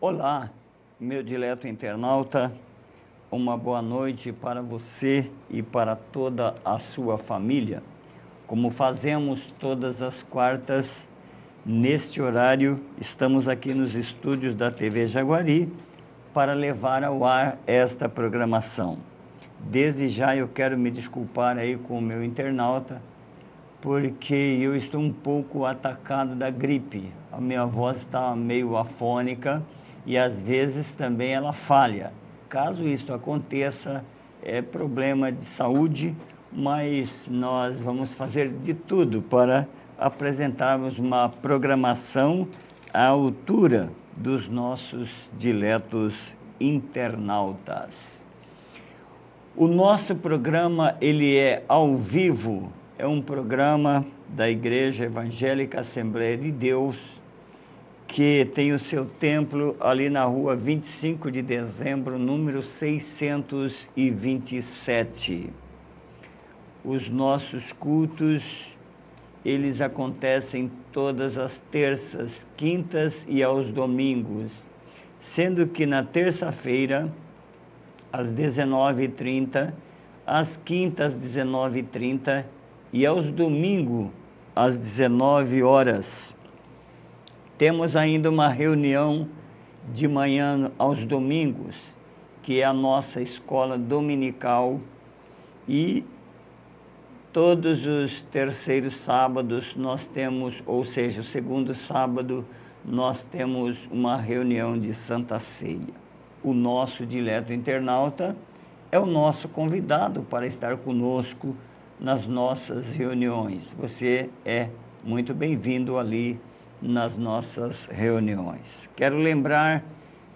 Olá, meu dileto internauta, uma boa noite para você e para toda a sua família. Como fazemos todas as quartas, neste horário, estamos aqui nos estúdios da TV Jaguari para levar ao ar esta programação. Desde já eu quero me desculpar aí com o meu internauta, porque eu estou um pouco atacado da gripe. A minha voz está meio afônica e às vezes também ela falha. Caso isso aconteça, é problema de saúde, mas nós vamos fazer de tudo para apresentarmos uma programação à altura dos nossos diletos internautas. O nosso programa, ele é ao vivo, é um programa da Igreja Evangélica Assembleia de Deus, que tem o seu templo ali na rua 25 de dezembro, número 627. Os nossos cultos, eles acontecem todas as terças, quintas e aos domingos, sendo que na terça-feira, às 19h30, às quintas, às 19h30 e aos domingos, às 19 horas. Temos ainda uma reunião de manhã aos domingos, que é a nossa escola dominical, e todos os terceiros sábados nós temos, ou seja, o segundo sábado, nós temos uma reunião de Santa Ceia. O nosso dileto internauta é o nosso convidado para estar conosco nas nossas reuniões. Você é muito bem-vindo ali nas nossas reuniões. Quero lembrar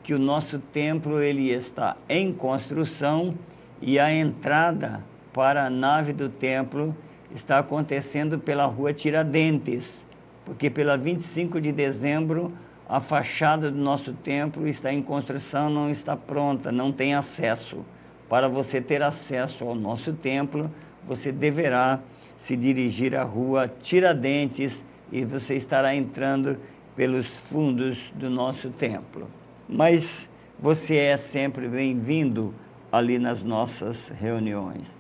que o nosso templo ele está em construção e a entrada para a nave do templo está acontecendo pela rua Tiradentes, porque pela 25 de dezembro a fachada do nosso templo está em construção, não está pronta, não tem acesso. Para você ter acesso ao nosso templo, você deverá se dirigir à rua Tiradentes e você estará entrando pelos fundos do nosso templo. Mas você é sempre bem-vindo ali nas nossas reuniões.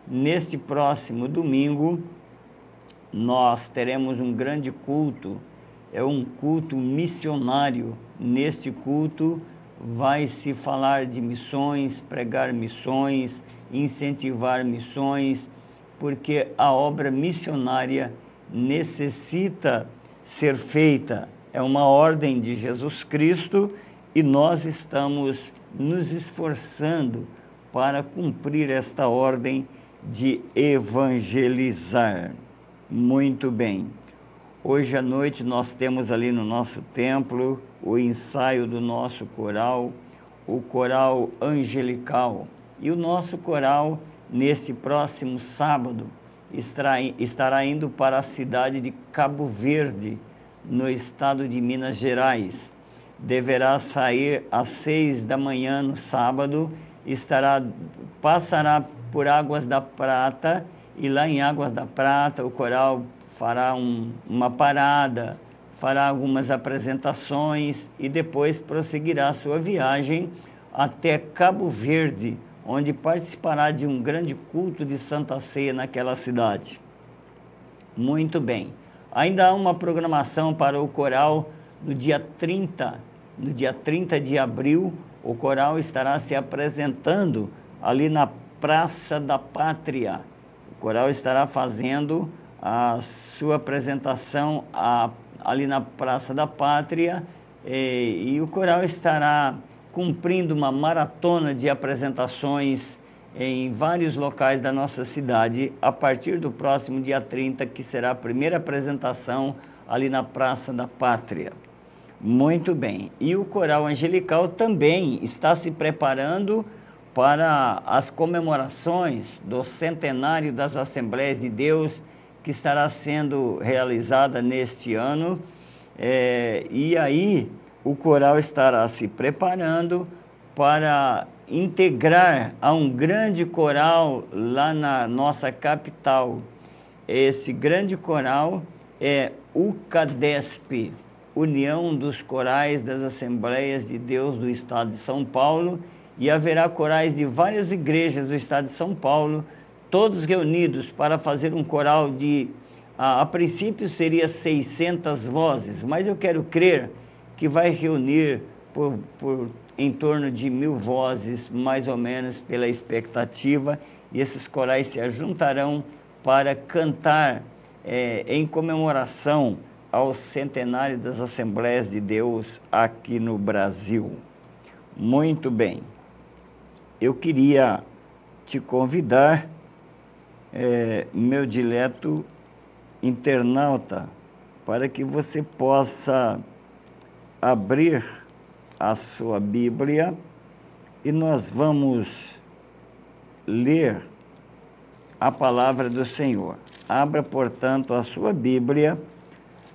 Neste próximo domingo, nós teremos um grande culto, é um culto missionário. Neste culto vai se falar de missões, pregar missões, incentivar missões, porque a obra missionária necessita ser feita. É uma ordem de Jesus Cristo e nós estamos nos esforçando para cumprir esta ordem de evangelizar. Muito bem. Hoje à noite nós temos ali no nosso templo o ensaio do nosso coral, o coral angelical. E o nosso coral, nesse próximo sábado, estará indo para a cidade de Cabo Verde, no estado de Minas Gerais. Deverá sair às 6 da manhã no sábado, passará por Águas da Prata, e lá em Águas da Prata o coral fará uma parada, fará algumas apresentações e depois prosseguirá sua viagem até Cabo Verde, onde participará de um grande culto de Santa Ceia naquela cidade. Muito bem. Ainda há uma programação para o coral no dia 30. No dia 30 de abril, o coral estará se apresentando ali na Praça da Pátria. O coral estará fazendo a sua apresentação ali na Praça da Pátria e o coral estará cumprindo uma maratona de apresentações em vários locais da nossa cidade, a partir do próximo dia 30, que será a primeira apresentação ali na Praça da Pátria. Muito bem. E o coral angelical também está se preparando para as comemorações do centenário das Assembleias de Deus, que estará sendo realizada neste ano. E aí o coral estará se preparando para integrar a um grande coral lá na nossa capital. Esse grande coral é o CADESP, união dos corais das Assembleias de Deus do Estado de São Paulo, e haverá corais de várias igrejas do Estado de São Paulo, todos reunidos para fazer um coral de, a princípio seria 600 vozes, mas eu quero crer que vai reunir em torno de 1000 vozes, mais ou menos, pela expectativa, e esses corais se ajuntarão para cantar em comemoração ao centenário das Assembleias de Deus aqui no Brasil. Muito bem. Eu queria te convidar, meu dileto internauta, para que você possa abrir a sua Bíblia e nós vamos ler a palavra do Senhor. Abra, portanto, a sua Bíblia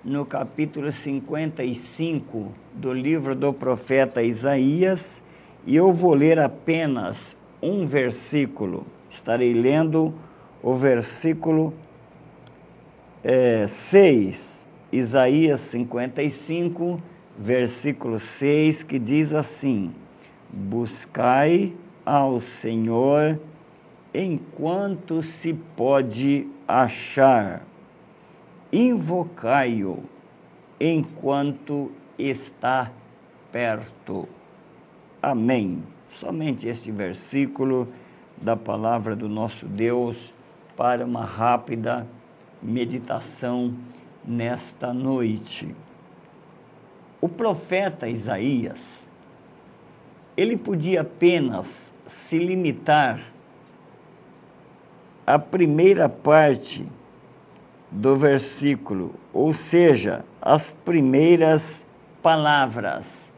no capítulo 55 do livro do profeta Isaías, e eu vou ler apenas um versículo. Estarei lendo o versículo 6, Isaías 55, versículo 6, que diz assim: buscai ao Senhor enquanto se pode achar, invocai-o enquanto está perto. Amém. Somente este versículo da palavra do nosso Deus para uma rápida meditação nesta noite. O profeta Isaías, ele podia apenas se limitar à primeira parte do versículo, ou seja, as primeiras palavras.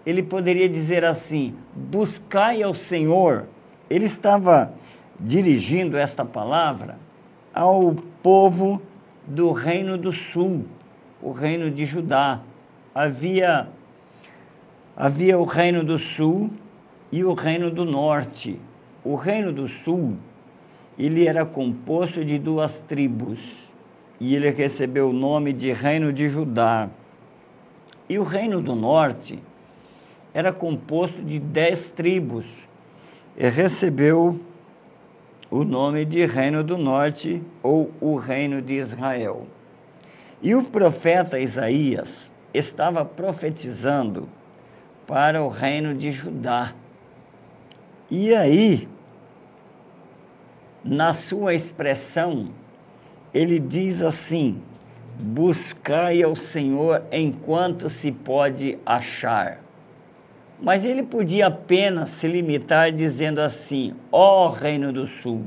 Ele poderia dizer assim: buscai ao Senhor. Ele estava dirigindo esta palavra ao povo do Reino do Sul, o Reino de Judá. Havia o Reino do Sul e o Reino do Norte. O Reino do Sul, ele era composto de 2 tribos, e ele recebeu o nome de Reino de Judá. E o Reino do Norte era composto de 10 tribos, e recebeu o nome de Reino do Norte, ou o Reino de Israel. E o profeta Isaías estava profetizando para o Reino de Judá. E aí, na sua expressão, ele diz assim: buscai ao Senhor enquanto se pode achar. Mas ele podia apenas se limitar dizendo assim: ó Reino do Sul,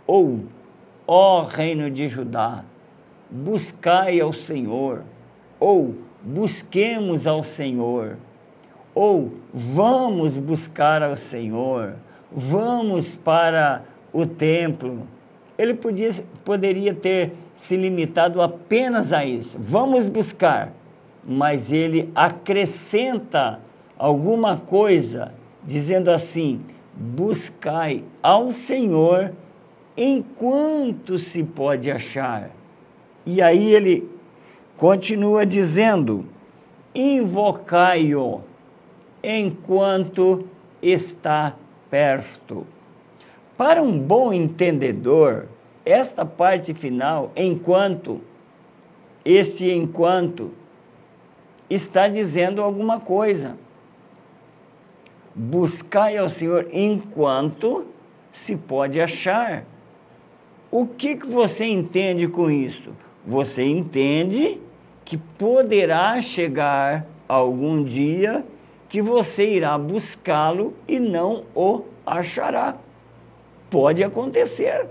ou ó Reino de Judá, buscai ao Senhor, ou busquemos ao Senhor, ou vamos buscar ao Senhor, vamos para o templo. Ele poderia ter se limitado apenas a isso, vamos buscar, mas ele acrescenta alguma coisa, dizendo assim: buscai ao Senhor enquanto se pode achar. E aí ele continua dizendo: invocai-o enquanto está perto. Para um bom entendedor, esta parte final, enquanto, está dizendo alguma coisa. Buscai ao Senhor enquanto se pode achar. O que você entende com isso? Você entende que poderá chegar algum dia que você irá buscá-lo e não o achará. Pode acontecer.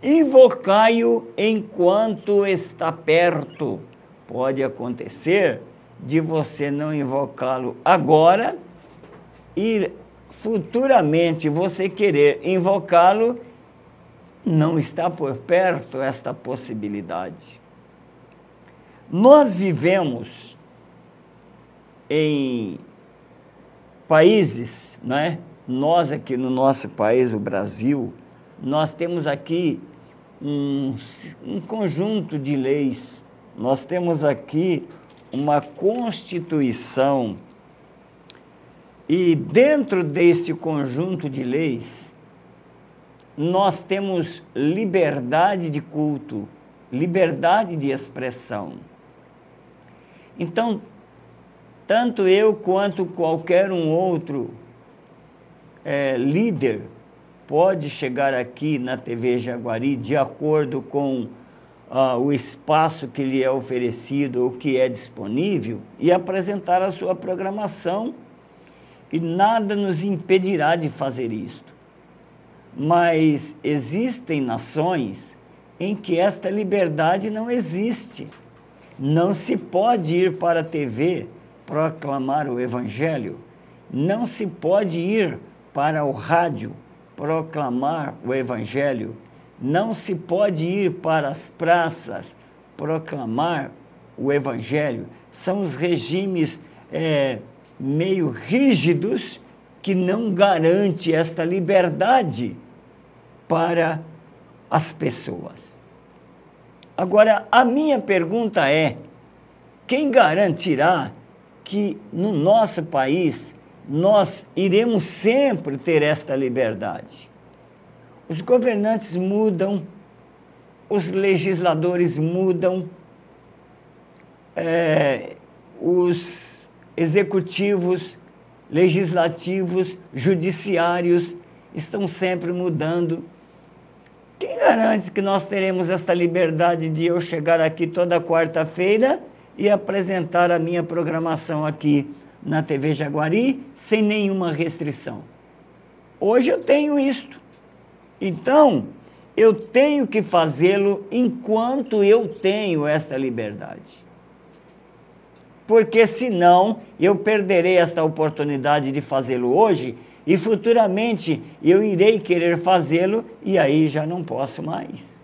Invocai-o enquanto está perto. Pode acontecer de você não invocá-lo agora e futuramente você querer invocá-lo. Não está por perto esta possibilidade. Nós vivemos em países, né? Nós aqui no nosso país, o Brasil, nós temos aqui um conjunto de leis. Nós temos aqui uma Constituição, e dentro deste conjunto de leis, nós temos liberdade de culto, liberdade de expressão. Então, tanto eu quanto qualquer um outro líder pode chegar aqui na TV Jaguari de acordo com o espaço que lhe é oferecido ou que é disponível e apresentar a sua programação, e nada nos impedirá de fazer isto. Mas existem nações em que esta liberdade não existe. Não se pode ir para a TV proclamar o Evangelho, não se pode ir para o rádio proclamar o Evangelho, não se pode ir para as praças proclamar o Evangelho. São os regimes meio rígidos que não garantem esta liberdade para as pessoas. Agora, a minha pergunta é: quem garantirá que no nosso país nós iremos sempre ter esta liberdade? Os governantes mudam, os legisladores mudam, os executivos, legislativos, judiciários estão sempre mudando. Quem garante que nós teremos esta liberdade de eu chegar aqui toda quarta-feira e apresentar a minha programação aqui na TV Jaguari sem nenhuma restrição? Hoje eu tenho isto. Então, eu tenho que fazê-lo enquanto eu tenho esta liberdade. Porque senão eu perderei esta oportunidade de fazê-lo hoje e futuramente eu irei querer fazê-lo e aí já não posso mais.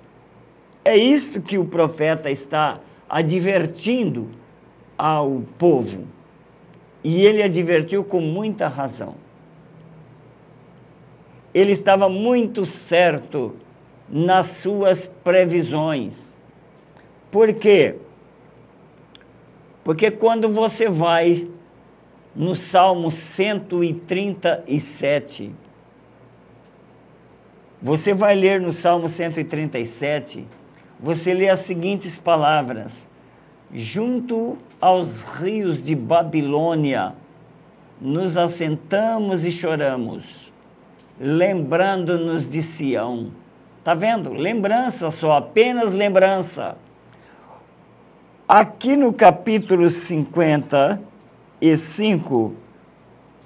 É isto que o profeta está advertindo ao povo. E ele advertiu com muita razão. Ele estava muito certo nas suas previsões. Por quê? Porque quando você vai no Salmo 137, você vai ler no Salmo 137, você lê as seguintes palavras: junto aos rios de Babilônia, nos assentamos e choramos, lembrando-nos de Sião. Está vendo? Lembrança só, apenas lembrança. Aqui no capítulo 55,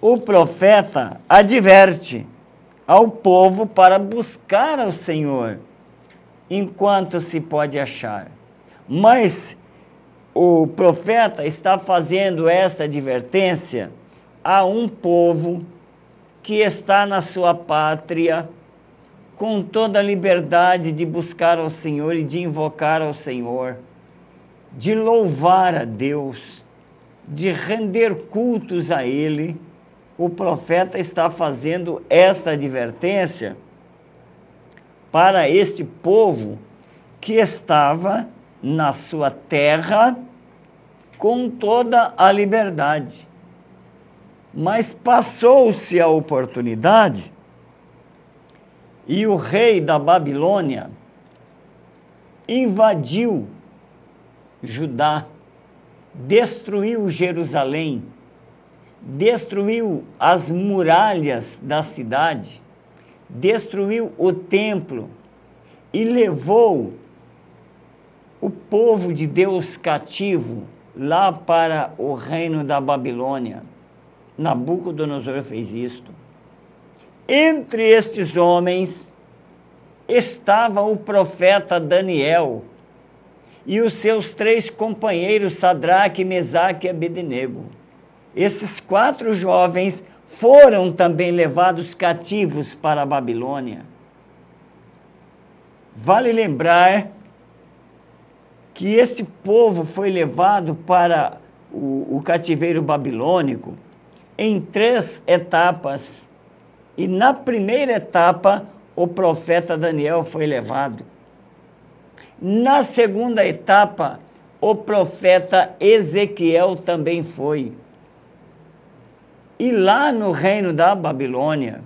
o profeta adverte ao povo para buscar ao Senhor enquanto se pode achar. Mas o profeta está fazendo esta advertência a um povo que está na sua pátria com toda a liberdade de buscar ao Senhor e de invocar ao Senhor, de louvar a Deus, de render cultos a Ele. O profeta está fazendo esta advertência para este povo que estava na sua terra com toda a liberdade. Mas passou-se a oportunidade e o rei da Babilônia invadiu Judá, destruiu Jerusalém, destruiu as muralhas da cidade, destruiu o templo e levou o povo de Deus cativo lá para o reino da Babilônia. Nabucodonosor fez isto. Entre estes homens estava o profeta Daniel e os seus 3 companheiros, Sadraque, Mesaque e Abednego. Esses 4 jovens foram também levados cativos para a Babilônia. Vale lembrar que este povo foi levado para o cativeiro babilônico em 3 etapas. E na primeira etapa, o profeta Daniel foi levado. Na segunda etapa, o profeta Ezequiel também foi. E lá no reino da Babilônia,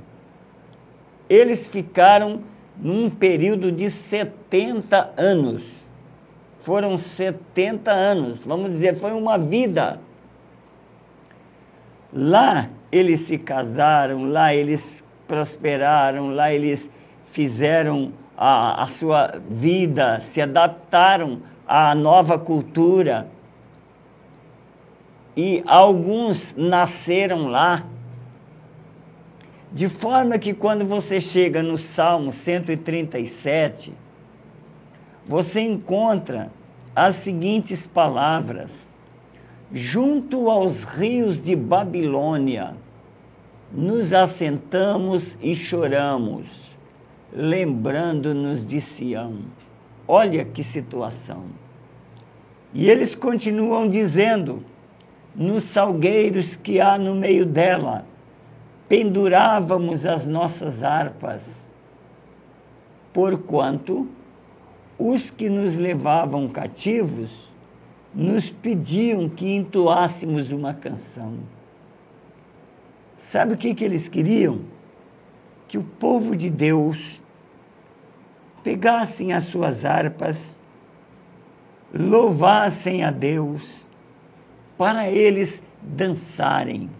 eles ficaram num período de 70 anos. Foram 70 anos, vamos dizer, foi uma vida. Lá eles se casaram, lá eles prosperaram, lá eles fizeram a sua vida, se adaptaram à nova cultura. E alguns nasceram lá. De forma que quando você chega no Salmo 137, você encontra as seguintes palavras: junto aos rios de Babilônia, nos assentamos e choramos, lembrando-nos de Sião. Olha que situação. E eles continuam dizendo: nos salgueiros que há no meio dela, pendurávamos as nossas harpas, porquanto os que nos levavam cativos nos pediam que entoássemos uma canção. Sabe o que eles queriam? Que o povo de Deus pegassem as suas harpas, louvassem a Deus, para eles dançarem,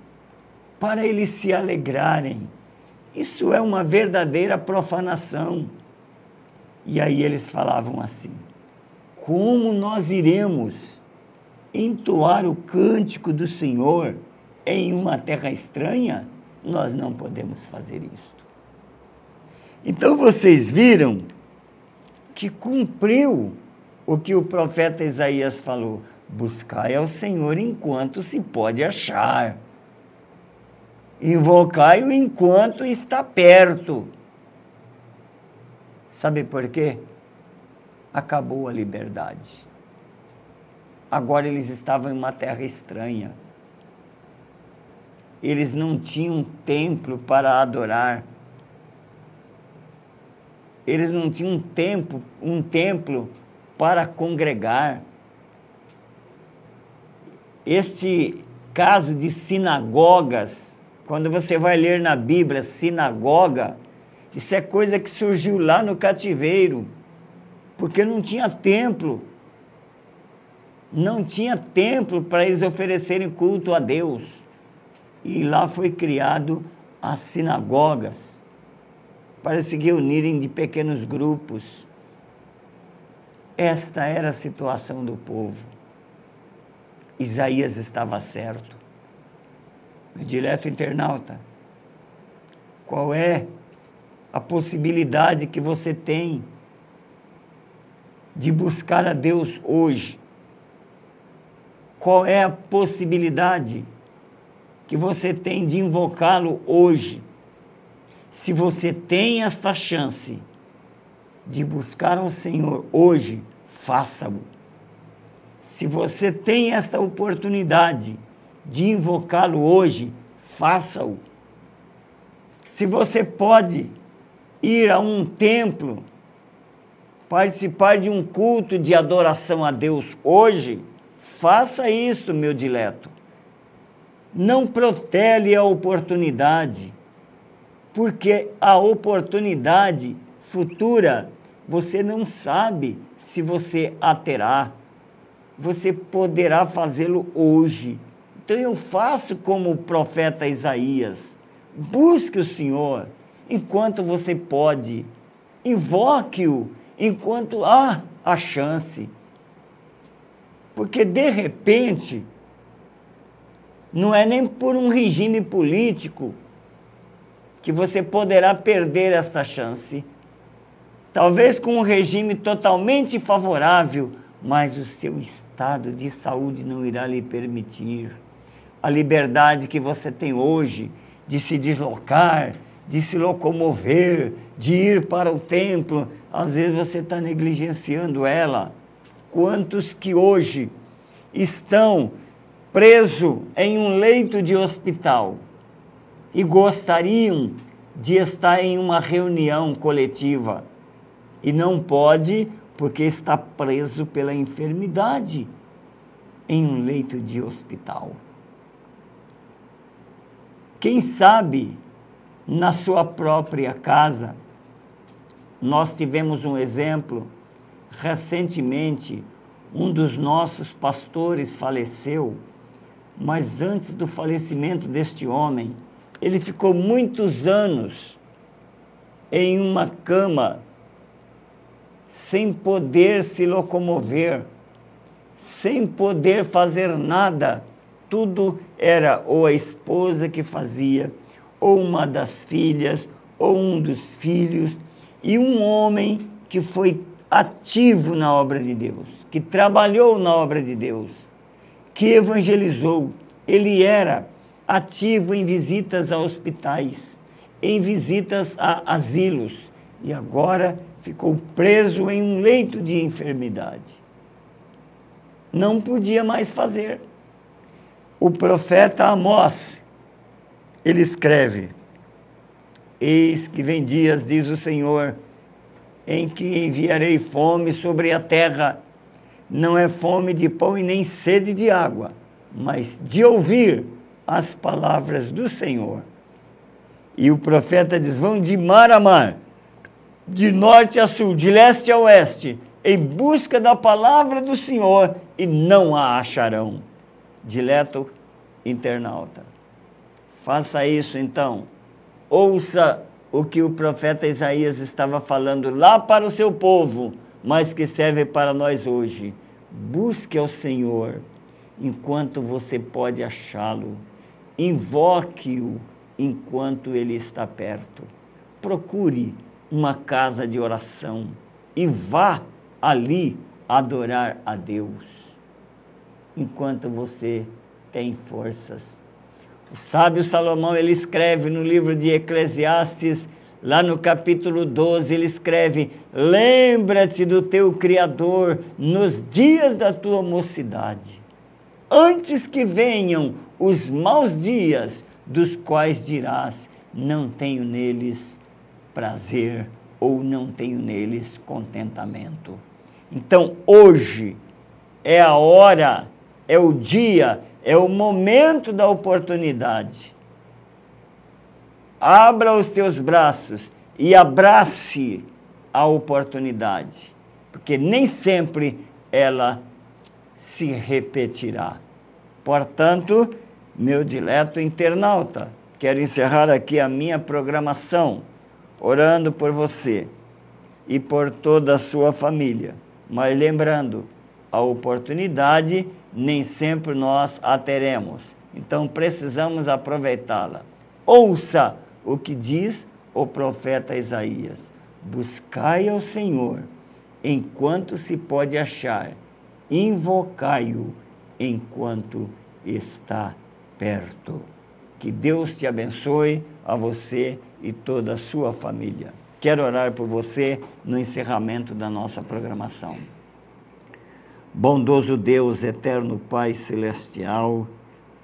para eles se alegrarem. Isso é uma verdadeira profanação. E aí eles falavam assim: como nós iremos entoar o cântico do Senhor em uma terra estranha? Nós não podemos fazer isto. Então vocês viram que cumpriu o que o profeta Isaías falou: buscai ao Senhor enquanto se pode achar. Invocai-o enquanto está perto. Sabe por quê? Acabou a liberdade. Agora eles estavam em uma terra estranha. Eles não tinham templo para adorar. Eles não tinham um templo para congregar. Este caso de sinagogas, quando você vai ler na Bíblia, sinagoga, isso é coisa que surgiu lá no cativeiro, porque não tinha templo. Não tinha templo para eles oferecerem culto a Deus. E lá foi criado as sinagogas, para se reunirem de pequenos grupos. Esta era a situação do povo. Isaías estava certo. Meu dileto internauta, qual é a possibilidade que você tem de buscar a Deus hoje? Qual é a possibilidade que você tem de invocá-lo hoje? Se você tem esta chance de buscar ao Senhor hoje, faça-o. Se você tem esta oportunidade de invocá-lo hoje, faça-o. Se você pode ir a um templo, participar de um culto de adoração a Deus hoje, faça isso, meu dileto. Não protele a oportunidade, porque a oportunidade futura você não sabe se você a terá. Você poderá fazê-lo hoje. Então eu faço como o profeta Isaías: busque o Senhor enquanto você pode, invoque-o enquanto há a chance. Porque de repente, não é nem por um regime político que você poderá perder esta chance. Talvez com um regime totalmente favorável, mas o seu estado de saúde não irá lhe permitir. A liberdade que você tem hoje de se deslocar, de se locomover, de ir para o templo, às vezes você está negligenciando ela. Quantos que hoje estão presos em um leito de hospital e gostariam de estar em uma reunião coletiva e não pode porque está preso pela enfermidade. em um leito de hospital. Quem sabe, na sua própria casa, nós tivemos um exemplo, recentemente, um dos nossos pastores faleceu, mas antes do falecimento deste homem, ele ficou muitos anos em uma cama, sem poder se locomover, sem poder fazer nada. Tudo era ou a esposa que fazia, ou uma das filhas, ou um dos filhos, e um homem que foi ativo na obra de Deus, que trabalhou na obra de Deus, que evangelizou. Ele era ativo em visitas a hospitais, em visitas a asilos, e agora ficou preso em um leito de enfermidade. Não podia mais fazer. O profeta Amós, ele escreve: eis que vem dias, diz o Senhor, em que enviarei fome sobre a terra, não é fome de pão e nem sede de água, mas de ouvir as palavras do Senhor. E o profeta diz: vão de mar a mar, de norte a sul, de leste a oeste, em busca da palavra do Senhor, e não a acharão. Dileto internauta, faça isso então. Ouça o que o profeta Isaías estava falando lá para o seu povo, mas que serve para nós hoje. Busque ao Senhor enquanto você pode achá-lo. Invoque-o enquanto ele está perto. Procure uma casa de oração e vá ali adorar a Deus enquanto você tem forças. O sábio Salomão, ele escreve no livro de Eclesiastes, lá no capítulo 12, ele escreve: lembra-te do teu Criador nos dias da tua mocidade, antes que venham os maus dias, dos quais dirás, não tenho neles prazer, ou não tenho neles contentamento. Então, hoje é a hora, é o dia, é o momento da oportunidade. Abra os teus braços e abrace a oportunidade, porque nem sempre ela se repetirá. Portanto, meu dileto internauta, quero encerrar aqui a minha programação, orando por você e por toda a sua família. Mas lembrando, a oportunidade nem sempre nós a teremos. Então precisamos aproveitá-la. Ouça o que diz o profeta Isaías: buscai ao Senhor enquanto se pode achar, invocai-o enquanto está perto. Que Deus te abençoe, a você e toda a sua família. Quero orar por você no encerramento da nossa programação. Bondoso Deus, eterno Pai celestial,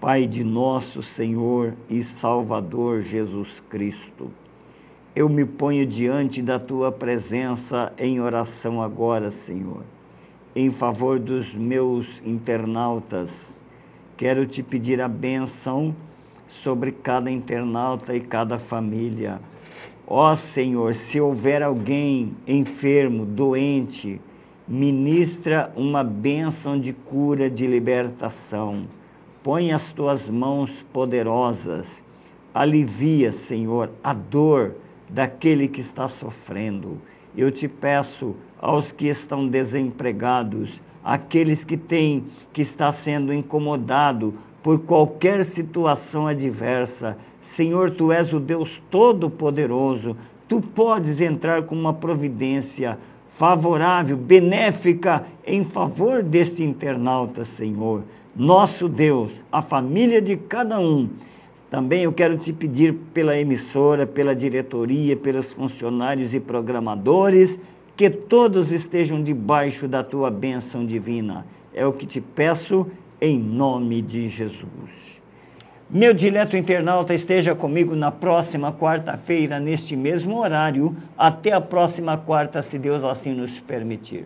Pai de nosso Senhor e Salvador Jesus Cristo, eu me ponho diante da Tua presença em oração agora, Senhor, em favor dos meus internautas. Quero te pedir a bênção sobre cada internauta e cada família. Ó Senhor, se houver alguém enfermo, doente, ministra uma bênção de cura, de libertação. Põe as tuas mãos poderosas, alivia, Senhor, a dor daquele que está sofrendo. Eu te peço aos que estão desempregados, aqueles que está sendo incomodado por qualquer situação adversa. Senhor, Tu és o Deus Todo-Poderoso, Tu podes entrar com uma providência favorável, benéfica, em favor deste internauta, Senhor. Nosso Deus, a família de cada um. Também eu quero te pedir pela emissora, pela diretoria, pelos funcionários e programadores, que todos estejam debaixo da Tua bênção divina. É o que te peço em nome de Jesus. Meu dileto internauta, esteja comigo na próxima quarta-feira, neste mesmo horário. Até a próxima quarta, se Deus assim nos permitir.